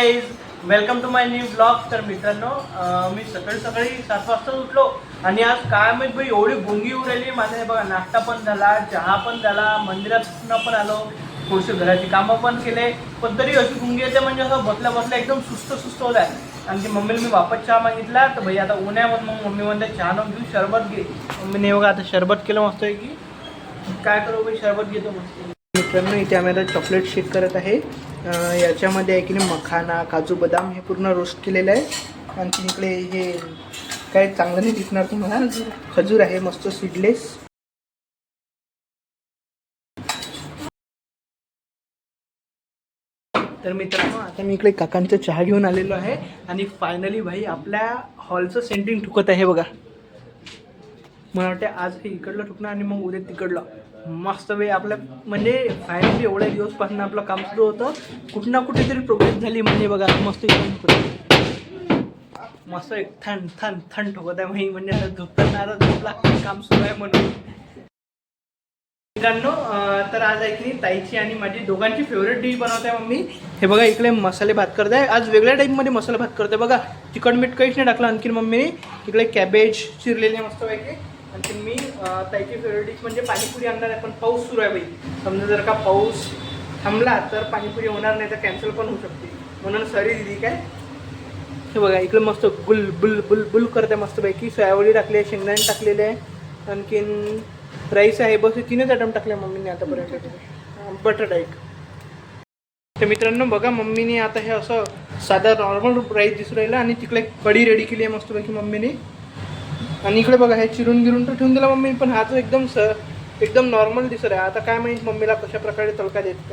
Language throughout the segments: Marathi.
Guys, welcome to my new blog. तर मित्रांनो, मी सकाळी 7 वाजता उठलो आणि आज काय माहित भाई एवढी गुंगी येऊ राहिली. माझा बघा नाश्ता पण झाला, चहा पण झाला, मंदिरात पण आलो, थोडीशी घराची कामं पण केले, पण तरी अशी गुंगी येते म्हणजे असं बसल्या एकदम सुस्त होत आहे. आणि मम्मीला मी वापस चहा मागितला तर भाई आता ऊन आहे म्हणून मग मम्मी म्हणते चहा न घेऊ, शरबत घे. मम्मीने बघा आता शरबत केलं मस्त आहे की काय करू भाई, शरबत घेतो मस्त. मित्रांनो, इथे आम्ही आता चॉकलेट शेक करत आहे. याच्यामध्ये आहे की नाही मखाना, काजू, बदाम हे पूर्ण रोस्ट केलेलं आहे. आणखी इकडे हे काय चांगलं नाही दिसणार तुम्हाला, खजूर आहे मस्त सीडलेस. तर मित्रांनो, आता मी इकडे काकांचा चहा घेऊन आलेलो आहे आणि फायनली भाई आपल्या हॉलचं सेंटिंग ठुकत आहे बघा. मला वाटते आज हे इकडलं ठुकणं आणि मग उद्या तिकडलं. मस्त वेळ आपल्या म्हणजे फायनली एवढ्या दिवसपासून आपलं काम सुरू होतं, कुठं ना कुठेतरी प्रोग्रेस झाली. म्हणजे बघा मस्त मस्त एक थंड ठोकत आहे भाई, म्हणजे आता झोपताना काम सुरू आहे म्हणून. मित्रांनो, तर आज आहे की ताईची आणि माझी दोघांची फेवरेट डिश बनवते आहे मम्मी. हे बघा इकडे मसाले भात करत आहे. आज वेगळ्या टाईपमध्ये मसाले भात करते बघा. तिखट मीठ काहीच नाही टाकलं. आणखी मम्मीने इकडे कॅबेज चिरलेले मस्त पैकी. आणखी मी ताईची फेवरेट डिश म्हणजे पाणीपुरी आणणार आहे, पण पाऊस सुरू आहे बाई. समजा जर का पाऊस थांबला तर पाणीपुरी होणार नाही, तर कॅन्सल पण होऊ शकते, म्हणून सॉरी दिदी काय. हे बघा इकडे मस्त बुल बुल बुल बुल करते मस्तपैकी. सोयावडी टाकली आहे, शेंगदाणे टाकलेले आहे, आणखीन राईस आहे. बस हे 3च आयटम टाकले मम्मीने आतापर्यंत. बटाटा एक. तर मित्रांनो बघा, मम्मीने आता हे असं साधा नॉर्मल राईस दिसून राहिला आणि तिकडे कढी रेडी केली आहे मस्तपैकी मम्मीने. आणि इकडे बघा हे चिरून गिरून तर ठेवून दिला मम्मी, पण हा तर एकदम नॉर्मल दिसत आहे. आता काय माहीत मम्मीला कशा प्रकारे तडका देत.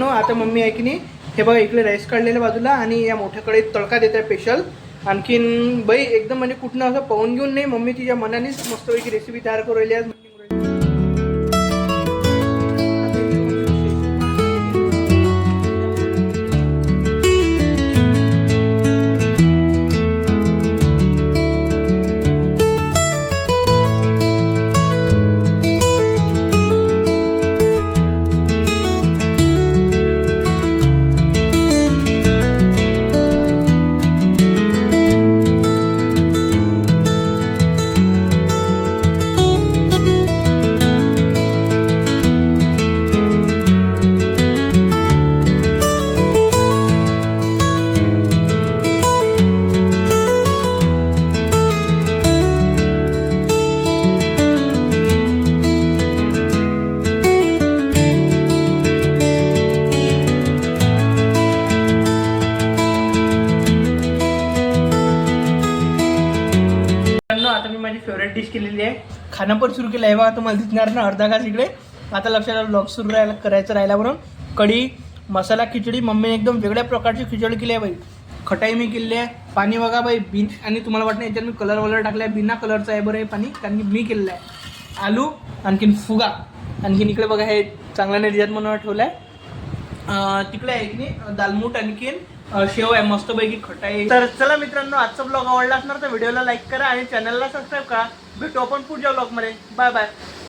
आता मम्मी आहे की नाही, हे बघा इकडे राईस काढलेल्या बाजूला आणि या मोठ्या कढईत तडका देत आहे स्पेशल. आणखीन बाई एकदम म्हणजे कुठनं असं पाहून घेऊन नाही, मम्मी तिच्या मनानेच मस्तपैकी रेसिपी तयार करू राहिली आज. आता मी माझी फेवरेट डिश केलेली आहे, खाणं पण सुरू केलं आहे बघा. तुम्हाला दिसणार ना अर्धा घास इकडे. आता लक्षात ब्लॉग सुरू करायचं राहिला म्हणून. कढी, मसाला खिचडी, मम्मीने एकदम वेगळ्या प्रकारची खिचडी केली आहे बाई. खटाई मी केली आहे, पाणी बघा बाई बिन. आणि तुम्हाला वाटतं याच्यात मी कलर वगैरे टाकला आहे, बिना कलरचा आहे बरं हे पाणी, कारण की मी केलेलं आहे. आलू, आणखीन फुगा, आणखीन इकडे बघा हे चांगल्याने रिझात म्हणून ठेवलं आहे. तिकडे आहे की नाही दालमूट, आणखीन शेव आहे मस्तपैकी खटाई. तर चला मित्रांनो, आजचा ब्लॉग आवडला असणार तर व्हिडिओला लाईक करा आणि चॅनलला सबस्क्राईब करा. भेटू आपण पुढच्या ब्लॉगमध्ये. Bye bye.